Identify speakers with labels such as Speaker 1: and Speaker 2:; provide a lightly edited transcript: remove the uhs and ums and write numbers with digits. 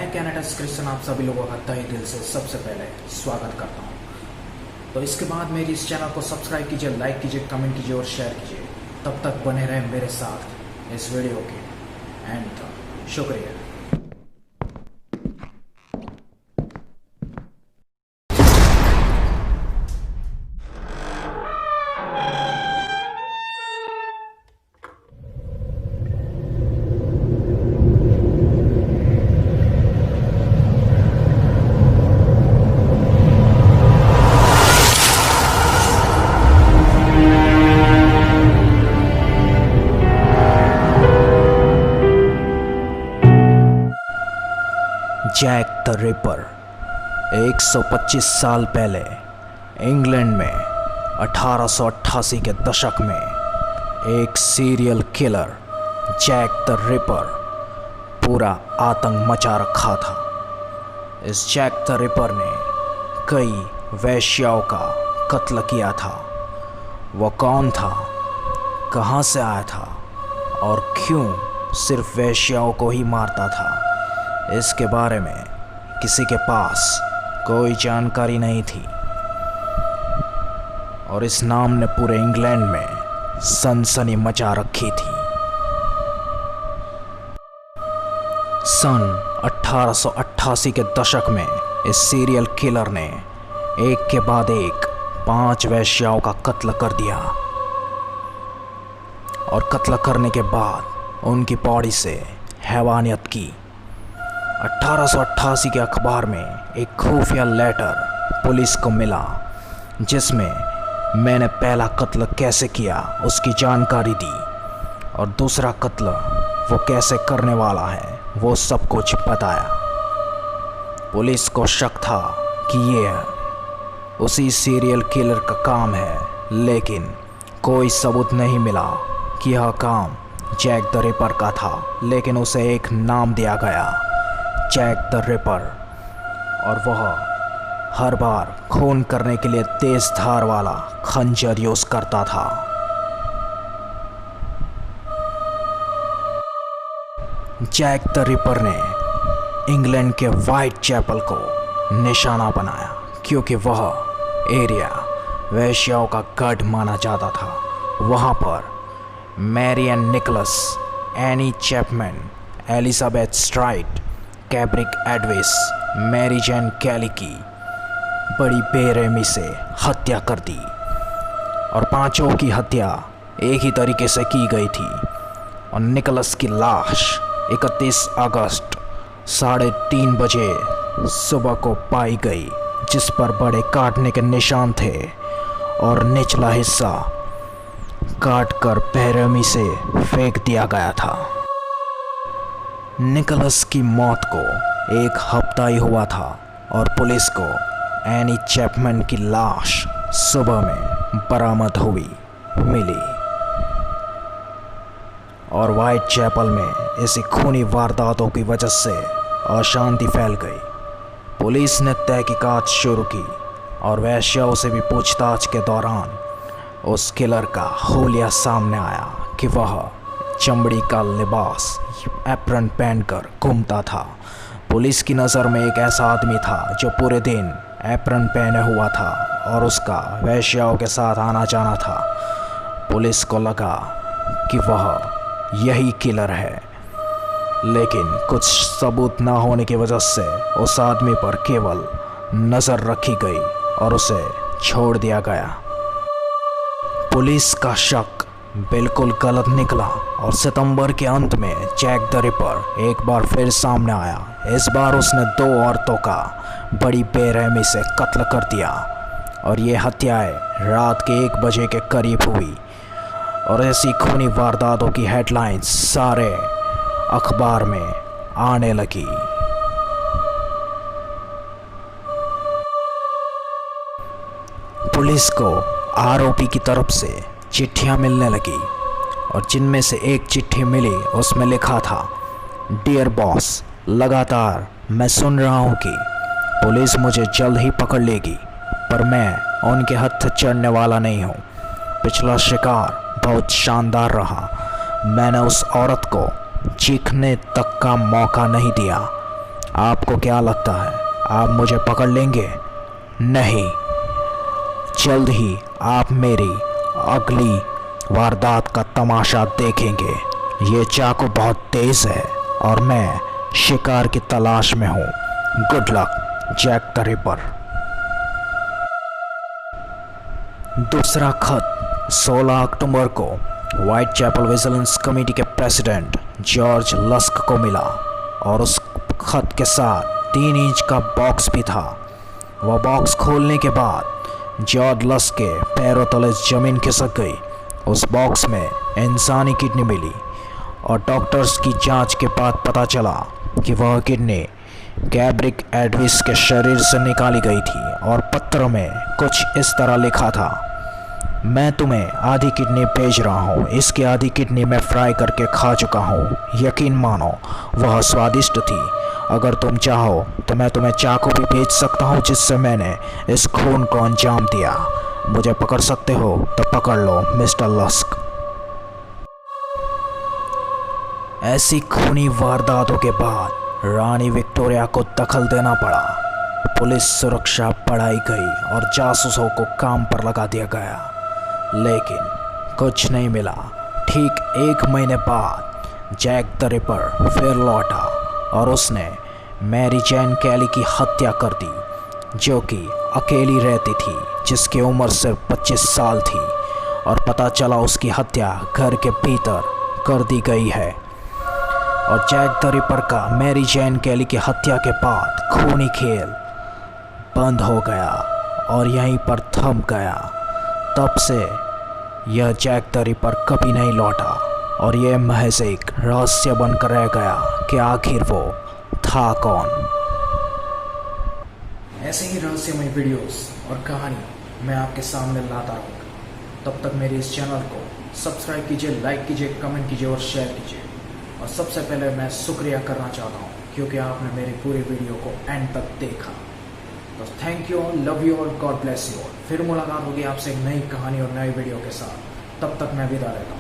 Speaker 1: मैं Canada Christian आप सभी लोगों का तहे दिल से सबसे पहले स्वागत करता हूँ। तो इसके बाद मेरी इस चैनल को सब्सक्राइब कीजिए, लाइक कीजिए, कमेंट कीजिए और शेयर कीजिए। तब तक बने रहें मेरे साथ इस वीडियो के एंड तक। शुक्रिया।
Speaker 2: जैक द रिपर 125 साल पहले इंग्लैंड में 1888 के दशक में एक serial killer Jack the Ripper पूरा आतंक मचा रखा था। इस जैक द रिपर ने कई वेश्याओं का कत्ल किया था। वह कौन था, कहाँ से आया था और क्यों सिर्फ वेश्याओं को ही मारता था, इसके बारे में किसी के पास कोई जानकारी नहीं थी और इस नाम ने पूरे इंग्लैंड में सनसनी मचा रखी थी। सन 1888 के दशक में इस सीरियल किलर ने एक के बाद एक 5 वेश्याओं का कत्ल कर दिया और कत्ल करने के बाद उनकी बॉडी से हैवानियत की। 1888 के अखबार में एक खुफिया लेटर पुलिस को मिला जिसमें मैंने पहला कत्ल कैसे किया उसकी जानकारी दी और दूसरा कत्ल वो कैसे करने वाला है वो सब कुछ बताया। पुलिस को शक था कि ये उसी सीरियल किलर का काम है, लेकिन कोई सबूत नहीं मिला कि यह काम जैक द रिपर का था। लेकिन उसे एक नाम दिया गया, जैक द रिपर, और वह हर बार खून करने के लिए तेज धार वाला खंजर यूज करता था। जैक द रिपर ने इंग्लैंड के व्हाइट चैपल को निशाना बनाया क्योंकि वह एरिया वेश्याओं का गढ़ माना जाता था। वहाँ पर Mary Ann Nichols, Annie Chapman, Elizabeth Stride, कैब्रिक एडविस, मैरी जैन कैली की बड़ी बेरहमी से हत्या कर दी और 5 की हत्या एक ही तरीके से की गई थी। और निकोलस की लाश 31 अगस्त 3:30 बजे सुबह को पाई गई, जिस पर बड़े काटने के निशान थे और निचला हिस्सा काट कर बेरहमी से फेंक दिया गया था। निकोलस की मौत को 1 हफ्ता ही हुआ था और पुलिस को एनी चैपमैन की लाश सुबह में बरामद मिली और व्हाइट चैपल में ऐसी खूनी वारदातों की वजह से अशांति फैल गई। पुलिस ने तहकीकात शुरू की और वेश्याओं से भी पूछताछ के दौरान उस किलर का हुलिया सामने आया कि वह चमड़ी का लिबास एप्रन पहनकर घूमता था। पुलिस की नज़र में एक ऐसा आदमी था जो पूरे दिन एप्रन पहने हुआ था और उसका वेश्याओं के साथ आना जाना था। पुलिस को लगा कि वह यही किलर है, लेकिन कुछ सबूत ना होने की वजह से उस आदमी पर केवल नज़र रखी गई और उसे छोड़ दिया गया। पुलिस का शक बिल्कुल गलत निकला और सितंबर के अंत में जैक द रिपर एक बार फिर सामने आया। इस बार उसने 2 औरतों का बड़ी बेरहमी से कत्ल कर दिया और ये हत्याएं रात के 1 बजे के करीब हुई और ऐसी खूनी वारदातों की हेडलाइंस सारे अखबार में आने लगी। पुलिस को आरोपी की तरफ से चिट्ठियां मिलने लगी और जिनमें से एक चिट्ठी मिली उसमें लिखा था, डियर बॉस, लगातार मैं सुन रहा हूँ कि पुलिस मुझे जल्द ही पकड़ लेगी, पर मैं उनके हथ चढ़ने वाला नहीं हूँ। पिछला शिकार बहुत शानदार रहा। मैंने उस औरत को चीखने तक का मौका नहीं दिया आपको क्या लगता है आप मुझे पकड़ लेंगे? नहीं, जल्द ही आप मेरी अगली वारदात का तमाशा देखेंगे। ये चाकू बहुत तेज है और मैं शिकार की तलाश में हूँ। Good luck, Jack the Ripper. दूसरा खत 16 अक्टूबर को व्हाइट चैपल विजिलेंस कमेटी के प्रेसिडेंट जॉर्ज लस्क को मिला और उस खत के साथ 3 इंच का बॉक्स भी था। वह बॉक्स खोलने के बाद जॉर्ज लस्क के पैरों तले जमीन खिसक गई। उस बॉक्स में इंसानी किडनी मिली और डॉक्टर्स की जांच के बाद पता चला कि वह किडनी गैब्रिक एडविस के शरीर से निकाली गई थी और पत्र में कुछ इस तरह लिखा था, मैं तुम्हें आधी किडनी भेज रहा हूँ। इसकी आधी किडनी मैं फ्राई करके खा चुका हूँ। यकीन मानो वह स्वादिष्ट थी। अगर तुम चाहो तो मैं तुम्हें चाकू भी भेज सकता हूँ जिससे मैंने इस खून को अंजाम दिया। मुझे पकड़ सकते हो तो पकड़ लो मिस्टर लस्क। ऐसी खूनी वारदातों के बाद रानी विक्टोरिया को दखल देना पड़ा। पुलिस सुरक्षा बढ़ाई गई और जासूसों को काम पर लगा दिया गया, लेकिन कुछ नहीं मिला। ठीक 1 महीने बाद जैक द रिपर फिर लौटा और उसने मैरी जैन कैली की हत्या कर दी, जो कि अकेली रहती थी, जिसकी उम्र सिर्फ 25 साल थी और पता चला उसकी हत्या घर के भीतर कर दी गई है। और जैक द रिपर का मैरी जैन कैली की हत्या के बाद खूनी खेल बंद हो गया और यहीं पर थम गया। तब से यह जैक द रिपर कभी नहीं लौटा और यह महज एक रहस्य बनकर रह गया कि आखिर वो था कौन।
Speaker 1: ऐसे ही रहस्यमय वीडियोस और कहानी मैं आपके सामने लाता रहूँगा। तब तक मेरे इस चैनल को सब्सक्राइब कीजिए, लाइक कीजिए, कमेंट कीजिए और शेयर कीजिए। और सबसे पहले मैं शुक्रिया करना चाहता हूँ क्योंकि आपने मेरी पूरी वीडियो को एंड तक देखा। तो thank you all, love you all, God bless you all. फिर मुलाकात होगी आपसे एक नई कहानी और नई वीडियो के साथ। तब तक मैं विदा लेता हूँ।